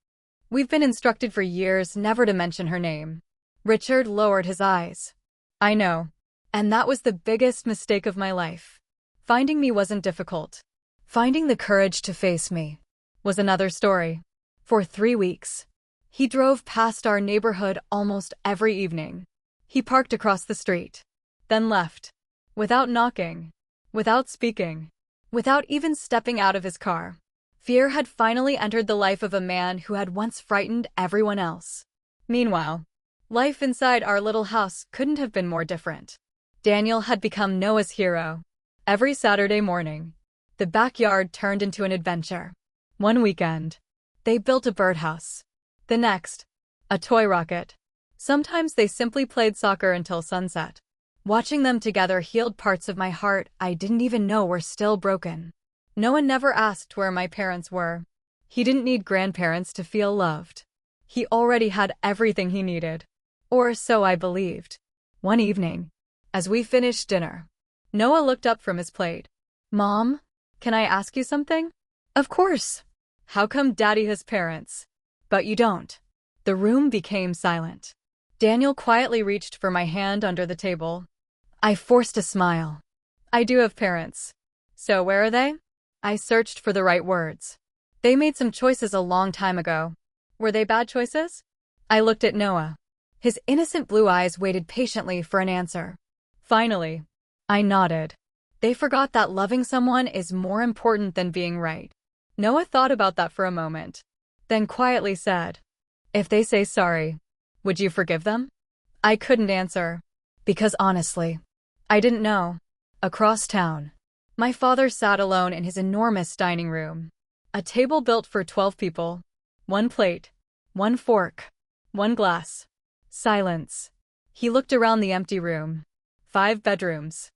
we've been instructed for years never to mention her name." Richard lowered his eyes. "I know. And that was the biggest mistake of my life. Finding me wasn't difficult. Finding the courage to face me was another story." For 3 weeks, he drove past our neighborhood almost every evening. He parked across the street, then left, without knocking, without speaking, without even stepping out of his car. Fear had finally entered the life of a man who had once frightened everyone else. Meanwhile, life inside our little house couldn't have been more different. Daniel had become Noah's hero. Every Saturday morning, the backyard turned into an adventure. One weekend, they built a birdhouse. The next, a toy rocket. Sometimes they simply played soccer until sunset. Watching them together healed parts of my heart I didn't even know were still broken. Noah never asked where my parents were. He didn't need grandparents to feel loved. He already had everything he needed. Or so I believed. One evening, as we finished dinner, Noah looked up from his plate. "Mom, can I ask you something?" "Of course." "How come Daddy has parents, but you don't?" The room became silent. Daniel quietly reached for my hand under the table. I forced a smile. "I do have parents. So where are they?" I searched for the right words. "They made some choices a long time ago." "Were they bad choices?" I looked at Noah. His innocent blue eyes waited patiently for an answer. Finally, I nodded. "They forgot that loving someone is more important than being right." Noah thought about that for a moment, then quietly said, "If they say sorry, would you forgive them?" I couldn't answer, because honestly, I didn't know. Across town, my father sat alone in his enormous dining room. A table built for 12 people. One plate, one fork, one glass. Silence. He looked around the empty room. 5 bedrooms,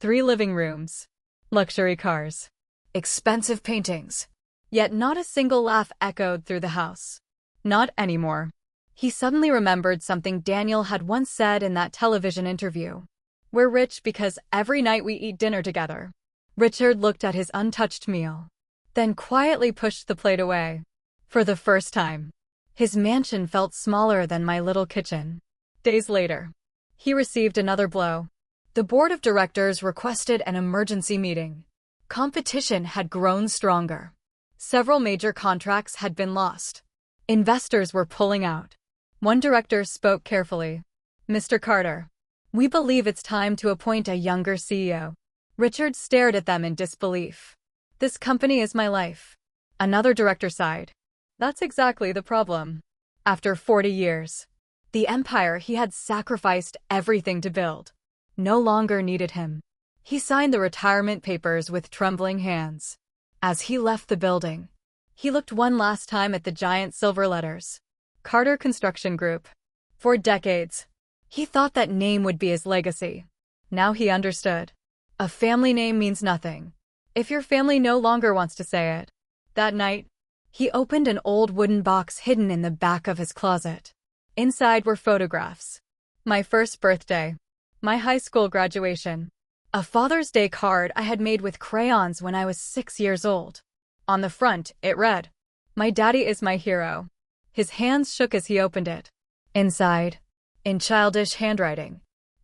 3 living rooms, luxury cars, expensive paintings. Yet not a single laugh echoed through the house. Not anymore. He suddenly remembered something Daniel had once said in that television interview. "We're rich because every night we eat dinner together." Richard looked at his untouched meal, then quietly pushed the plate away. For the first time, his mansion felt smaller than my little kitchen. Days later, he received another blow. The board of directors requested an emergency meeting. Competition had grown stronger. Several major contracts had been lost. Investors were pulling out. One director spoke carefully. "Mr. Carter, we believe it's time to appoint a younger CEO." Richard stared at them in disbelief. This company is my life. Another director sighed. That's exactly the problem. After 40 years, the empire he had sacrificed everything to build no longer needed him. He signed the retirement papers with trembling hands. As he left the building, he looked one last time at the giant silver letters. Carter Construction Group. For decades, he thought that name would be his legacy. Now he understood. A family name means nothing if your family no longer wants to say it. That night, he opened an old wooden box hidden in the back of his closet. Inside were photographs. My first birthday. My high school graduation. A Father's Day card I had made with crayons when I was 6 years old. On the front, it read, "My daddy is my hero." His hands shook as he opened it. Inside, in childish handwriting,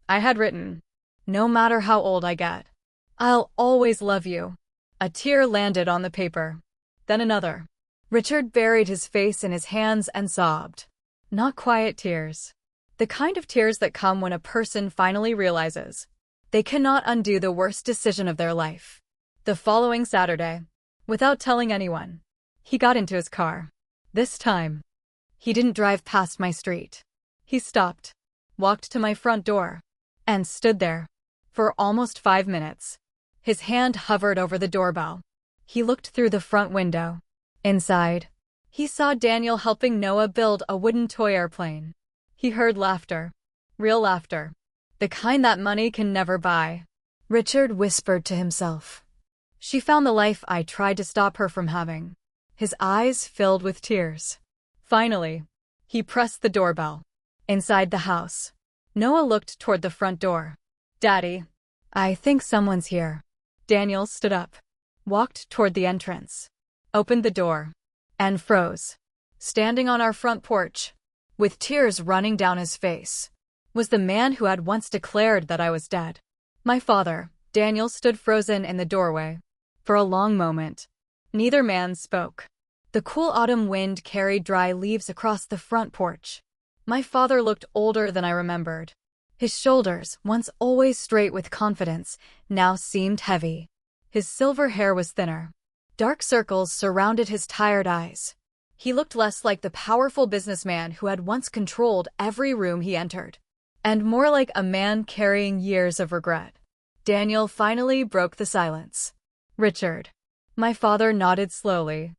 I had written, "No matter how old I get, I'll always love you." A tear landed on the paper. Then another. Richard buried his face in his hands and sobbed. Not quiet tears. The kind of tears that come when a person finally realizes they cannot undo the worst decision of their life. The following Saturday, without telling anyone, he got into his car. This time, he didn't drive past my street. He stopped, walked to my front door, and stood there for almost 5 minutes. His hand hovered over the doorbell. He looked through the front window. Inside, he saw Daniel helping Noah build a wooden toy airplane. He heard laughter. Real laughter. The kind that money can never buy. Richard whispered to himself. She found the life I tried to stop her from having. His eyes filled with tears. Finally, he pressed the doorbell. Inside the house, Noah looked toward the front door. "Daddy, I think someone's here." Daniel stood up, walked toward the entrance, opened the door, and froze. Standing on our front porch, with tears running down his face, was the man who had once declared that I was dead. My father. Daniel stood frozen in the doorway. For a long moment, neither man spoke. The cool autumn wind carried dry leaves across the front porch. My father looked older than I remembered. His shoulders, once always straight with confidence, now seemed heavy. His silver hair was thinner. Dark circles surrounded his tired eyes. He looked less like the powerful businessman who had once controlled every room he entered, and more like a man carrying years of regret. Daniel finally broke the silence. "Richard." My father nodded slowly.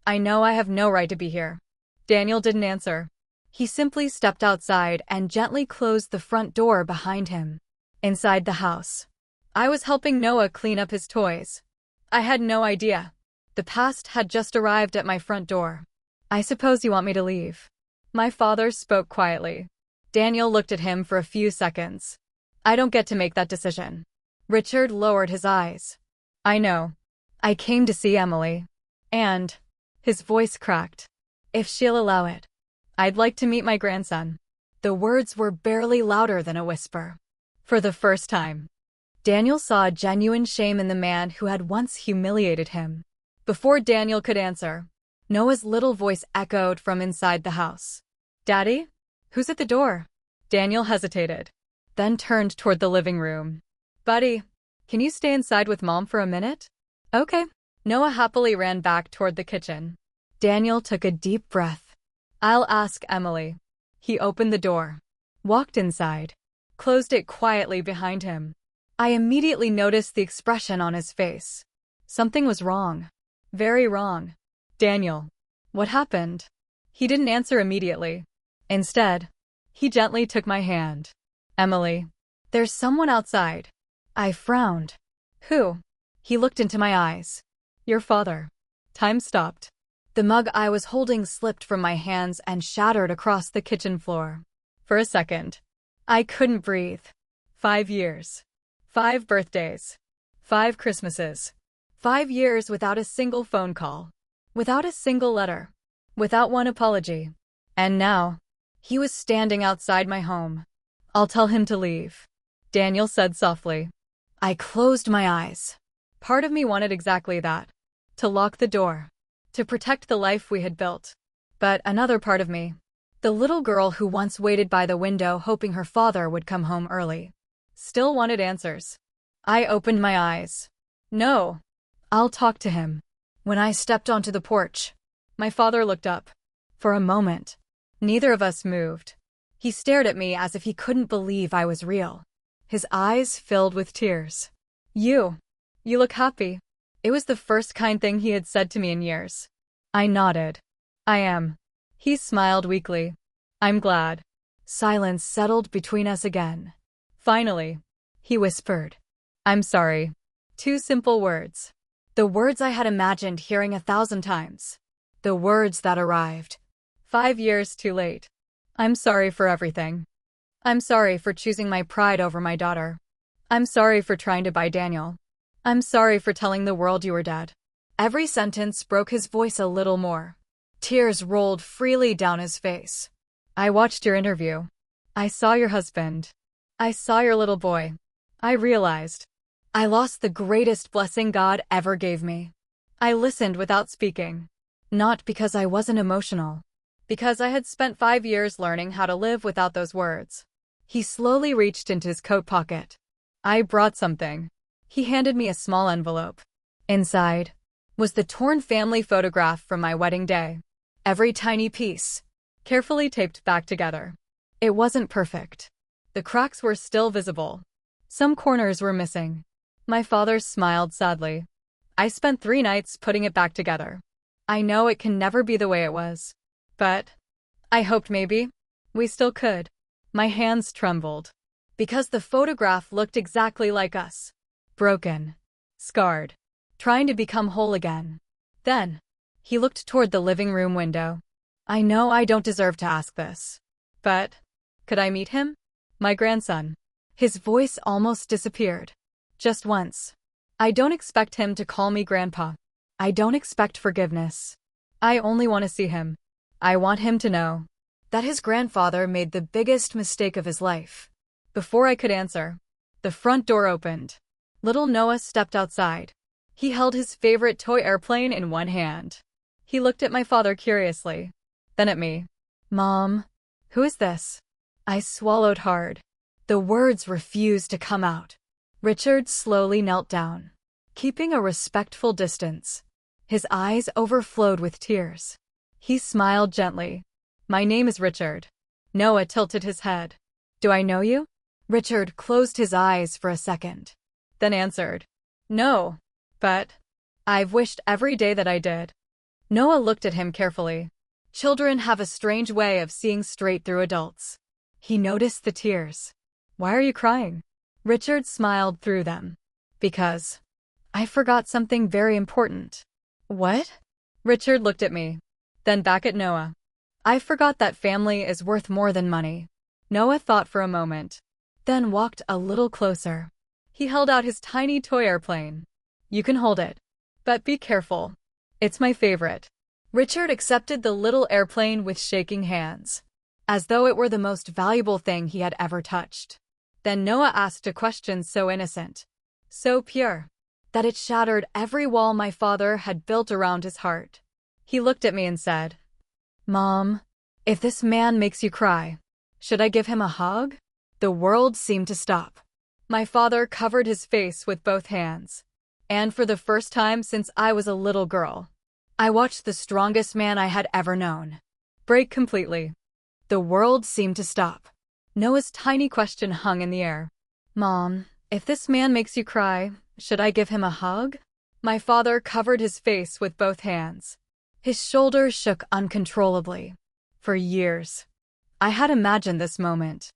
"I know I have no right to be here." Daniel didn't answer. He simply stepped outside and gently closed the front door behind him. Inside the house, I was helping Noah clean up his toys. I had no idea. The past had just arrived at my front door. "I suppose you want me to leave." My father spoke quietly. Daniel looked at him for a few seconds. "I don't get to make that decision." Richard lowered his eyes. "I know. I came to see Emily. And," his voice cracked, "if she'll allow it, I'd like to meet my grandson." The words were barely louder than a whisper. For the first time, Daniel saw genuine shame in the man who had once humiliated him. Before Daniel could answer, Noah's little voice echoed from inside the house. "Daddy? Who's at the door?" Daniel hesitated, then turned toward the living room. "Buddy, can you stay inside with Mom for a minute?" "Okay." Noah happily ran back toward the kitchen. Daniel took a deep breath. "I'll ask Emily." He opened the door, walked inside, closed it quietly behind him. I immediately noticed the expression on his face. Something was wrong. Very wrong. "Daniel, what happened?" He didn't answer immediately. Instead, he gently took my hand. "Emily, there's someone outside." I frowned. "Who?" He looked into my eyes. "Your father." Time stopped. The mug I was holding slipped from my hands and shattered across the kitchen floor. For a second, I couldn't breathe. 5 years. 5 birthdays. 5 Christmases. 5 years without a single phone call. Without a single letter. Without one apology. And now, he was standing outside my home. "I'll tell him to leave," Daniel said softly. I closed my eyes. Part of me wanted exactly that. To lock the door. To protect the life we had built. But another part of me, the little girl who once waited by the window hoping her father would come home early, still wanted answers. I opened my eyes. No. I'll talk to him. When I stepped onto the porch, my father looked up. For a moment, neither of us moved. He stared at me as if he couldn't believe I was real. His eyes filled with tears. You look happy. It was the first kind thing he had said to me in years. I nodded. I am. He smiled weakly. I'm glad. Silence settled between us again. Finally, he whispered. I'm sorry. 2 simple words. The words I had imagined hearing 1,000 times. The words that arrived 5 years too late. I'm sorry for everything. I'm sorry for choosing my pride over my daughter. I'm sorry for trying to buy Daniel. I'm sorry for telling the world you were dead. Every sentence broke his voice a little more. Tears rolled freely down his face. I watched your interview. I saw your husband. I saw your little boy. I realized I lost the greatest blessing God ever gave me. I listened without speaking. Not because I wasn't emotional. Because I had spent 5 years learning how to live without those words. He slowly reached into his coat pocket. I brought something. He handed me a small envelope. Inside was the torn family photograph from my wedding day. Every tiny piece, carefully taped back together. It wasn't perfect. The cracks were still visible. Some corners were missing. My father smiled sadly. I spent 3 nights putting it back together. I know it can never be the way it was. But I hoped maybe we still could. My hands trembled. Because the photograph looked exactly like us. Broken. Scarred. Trying to become whole again. Then, he looked toward the living room window. I know I don't deserve to ask this. But could I meet him? My grandson. His voice almost disappeared. Just once. I don't expect him to call me Grandpa. I don't expect forgiveness. I only want to see him. I want him to know that his grandfather made the biggest mistake of his life. Before I could answer, the front door opened. Little Noah stepped outside. He held his favorite toy airplane in one hand. He looked at my father curiously, then at me. Mom, who is this? I swallowed hard. The words refused to come out. Richard slowly knelt down, keeping a respectful distance. His eyes overflowed with tears. He smiled gently. My name is Richard. Noah tilted his head. Do I know you? Richard closed his eyes for a second, then answered. No, but I've wished every day that I did. Noah looked at him carefully. Children have a strange way of seeing straight through adults. He noticed the tears. Why are you crying? Richard smiled through them. Because I forgot something very important. What? Richard looked at me, then back at Noah. I forgot that family is worth more than money. Noah thought for a moment, then walked a little closer. He held out his tiny toy airplane. You can hold it, but be careful. It's my favorite. Richard accepted the little airplane with shaking hands, as though it were the most valuable thing he had ever touched. Then Noah asked a question so innocent, so pure, that it shattered every wall my father had built around his heart. He looked at me and said, Mom, if this man makes you cry, should I give him a hug? The world seemed to stop. My father covered his face with both hands. And for the first time since I was a little girl, I watched the strongest man I had ever known break completely. The world seemed to stop. Noah's tiny question hung in the air. Mom, if this man makes you cry, should I give him a hug? My father covered his face with both hands. His shoulders shook uncontrollably. For years, I had imagined this moment.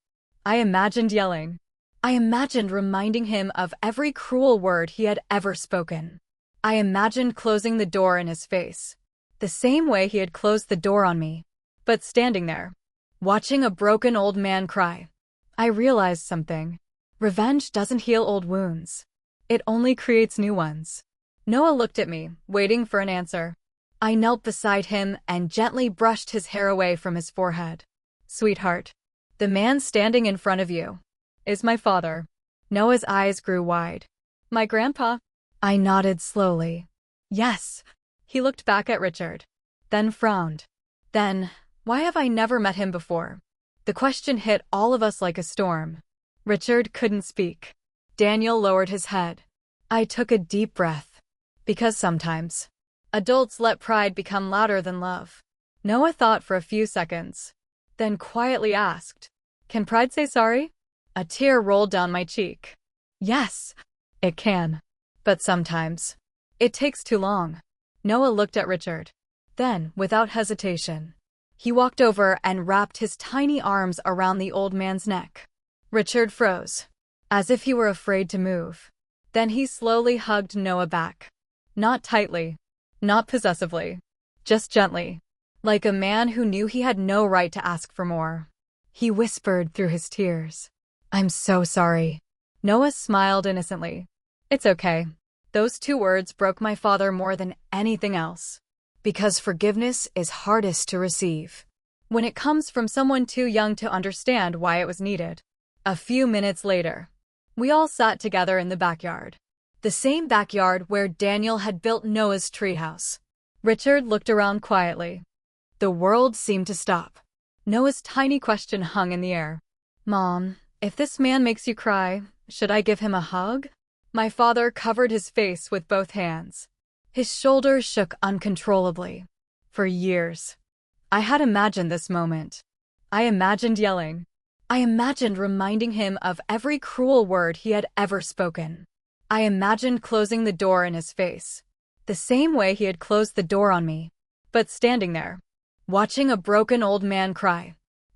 I imagined yelling. I imagined reminding him of every cruel word he had ever spoken. I imagined closing the door in his face, the same way he had closed the door on me. But standing there, watching a broken old man cry, I realized something. Revenge doesn't heal old wounds. It only creates new ones. Noah looked at me, waiting for an answer. I knelt beside him and gently brushed his hair away from his forehead. Sweetheart, the man standing in front of you is my father. Noah's eyes grew wide. My grandpa? I nodded slowly. Yes. He looked back at Richard, then frowned. Then, why have I never met him before? The question hit all of us like a storm. Richard couldn't speak. Daniel lowered his head. I took a deep breath. Because sometimes adults let pride become louder than love. Noah thought for a few seconds, then quietly asked, "Can pride say sorry?" A tear rolled down my cheek. Yes, it can. But sometimes it takes too long. Noah looked at Richard. Then, without hesitation, he walked over and wrapped his tiny arms around the old man's neck. Richard froze, as if he were afraid to move. Then he slowly hugged Noah back. Not tightly, not possessively, just gently, like a man who knew he had no right to ask for more. He whispered through his tears, "I'm so sorry." Noah smiled innocently. "It's okay." Those two words broke my father more than anything else. Because forgiveness is hardest to receive when it comes from someone too young to understand why it was needed. A few minutes later, we all sat together in the backyard. The same backyard where Daniel had built Noah's treehouse. Richard looked around quietly. The world seemed to stop. Noah's tiny question hung in the air. "Mom, if this man makes you cry, should I give him a hug?" My father covered his face with both hands. His shoulders shook uncontrollably. For years, I had imagined this moment. I imagined yelling. I imagined reminding him of every cruel word he had ever spoken. I imagined closing the door in his face, the same way he had closed the door on me. But standing there, watching a broken old man cry,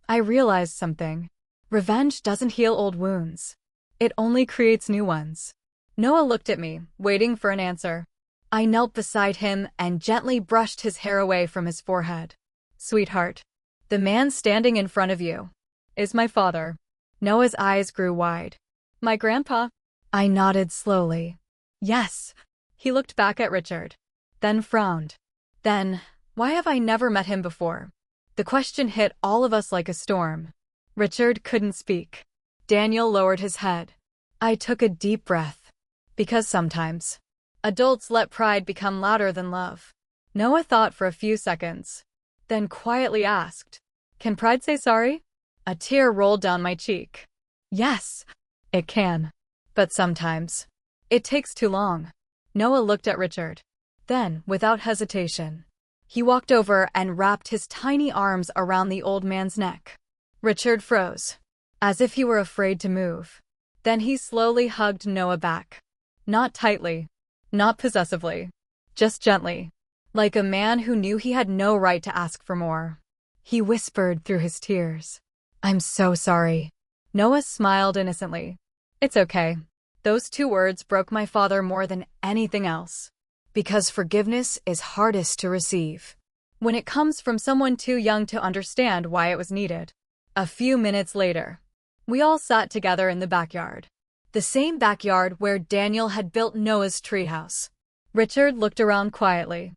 I realized something. Revenge doesn't heal old wounds. It only creates new ones. Noah looked at me, waiting for an answer. I knelt beside him and gently brushed his hair away from his forehead. "Sweetheart, the man standing in front of you is my father." Noah's eyes grew wide. "My grandpa?" I nodded slowly. "Yes." He looked back at Richard, then frowned. Then, why have I never met him before? The question hit all of us like a storm. Richard couldn't speak. Daniel lowered his head. I took a deep breath. Because sometimes adults let pride become louder than love. Noah thought for a few seconds, then quietly asked, "Can pride say sorry?" A tear rolled down my cheek. Yes, it can. But sometimes it takes too long. Noah looked at Richard. Then, without hesitation, he walked over and wrapped his tiny arms around the old man's neck. Richard froze, as if he were afraid to move. Then he slowly hugged Noah back. Not tightly, not possessively, just gently, like a man who knew he had no right to ask for more. He whispered through his tears, "I'm so sorry." Noah smiled innocently. "It's okay." Those two words broke my father more than anything else. Because forgiveness is hardest to receive when it comes from someone too young to understand why it was needed. A few minutes later, we all sat together in the backyard. The same backyard where Daniel had built Noah's treehouse. Richard looked around quietly.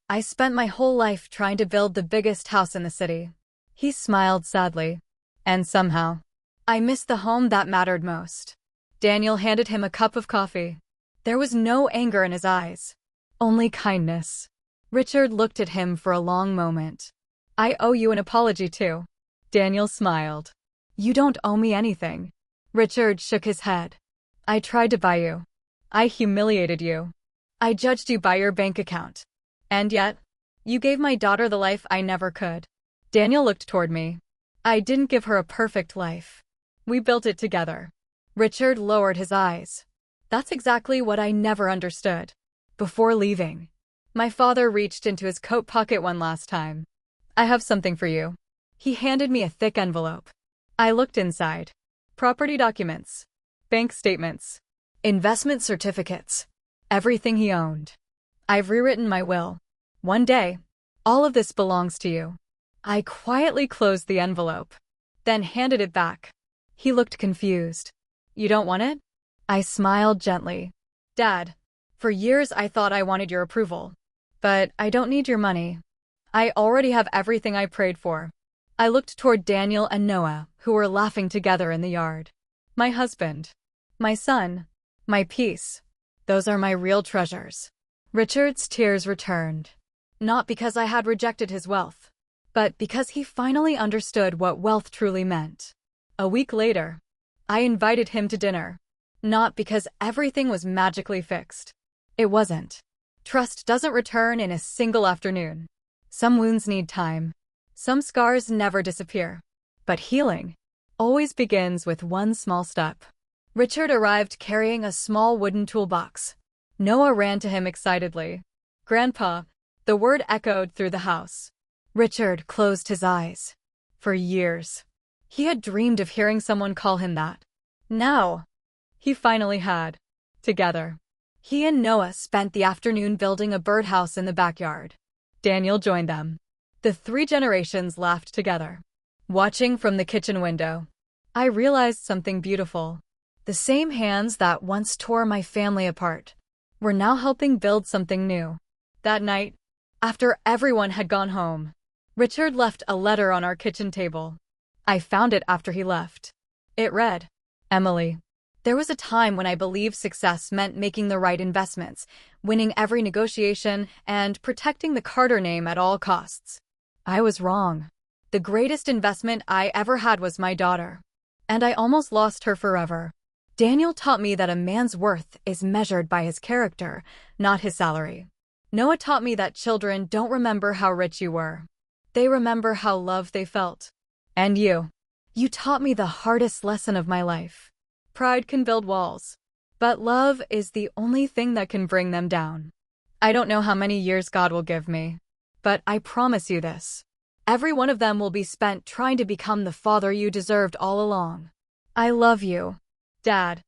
"I spent my whole life trying to build the biggest house in the city." He smiled sadly. "And somehow, I missed the home that mattered most." Daniel handed him a cup of coffee. There was no anger in his eyes, only kindness. Richard looked at him for a long moment. "I owe you an apology too." Daniel smiled. "You don't owe me anything." Richard shook his head. "I tried to buy you. I humiliated you. I judged you by your bank account. And yet, you gave my daughter the life I never could." Daniel looked toward me. "I didn't give her a perfect life. We built it together." Richard lowered his eyes. "That's exactly what I never understood." Before leaving, my father reached into his coat pocket one last time. "I have something for you." He handed me a thick envelope. I looked inside. Property documents, bank statements, investment certificates, everything he owned. "I've rewritten my will. One day, all of this belongs to you." I quietly closed the envelope, then handed it back. He looked confused. "You don't want it?" I smiled gently. "Dad, for years I thought I wanted your approval. But I don't need your money. I already have everything I prayed for." I looked toward Daniel and Noah, who were laughing together in the yard. "My husband, my son, my peace. Those are my real treasures." Richard's tears returned. Not because I had rejected his wealth, but because he finally understood what wealth truly meant. A week later, I invited him to dinner. Not because everything was magically fixed. It wasn't. Trust doesn't return in a single afternoon. Some wounds need time. Some scars never disappear. But healing always begins with one small step. Richard arrived carrying a small wooden toolbox. Noah ran to him excitedly. "Grandpa," the word echoed through the house. Richard closed his eyes. For years, he had dreamed of hearing someone call him that. Now, he finally had. Together, he and Noah spent the afternoon building a birdhouse in the backyard. Daniel joined them. The 3 generations laughed together. Watching from the kitchen window, I realized something beautiful. The same hands that once tore my family apart were now helping build something new. That night, after everyone had gone home, Richard left a letter on our kitchen table. I found it after he left. It read, "Emily, there was a time when I believed success meant making the right investments, winning every negotiation, and protecting the Carter name at all costs. I was wrong. The greatest investment I ever had was my daughter. And I almost lost her forever. Daniel taught me that a man's worth is measured by his character, not his salary. Noah taught me that children don't remember how rich you were. They remember how loved they felt. And you taught me the hardest lesson of my life. Pride can build walls, but love is the only thing that can bring them down. I don't know how many years God will give me, but I promise you this. Every one of them will be spent trying to become the father you deserved all along. I love you, Dad."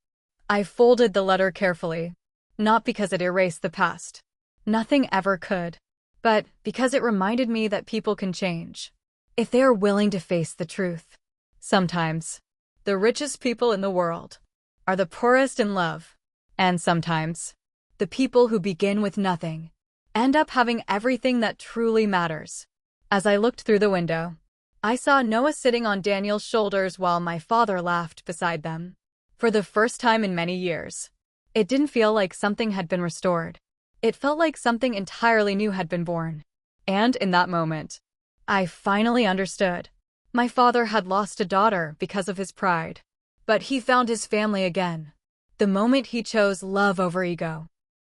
I folded the letter carefully, not because it erased the past. Nothing ever could. But because it reminded me that people can change, if they are willing to face the truth. Sometimes, the richest people in the world are the poorest in love. And sometimes, the people who begin with nothing end up having everything that truly matters. As I looked through the window, I saw Noah sitting on Daniel's shoulders while my father laughed beside them. For the first time in many years, it didn't feel like something had been restored. It felt like something entirely new had been born. And in that moment, I finally understood. My father had lost a daughter because of his pride. But he found his family again. The moment he chose love over ego.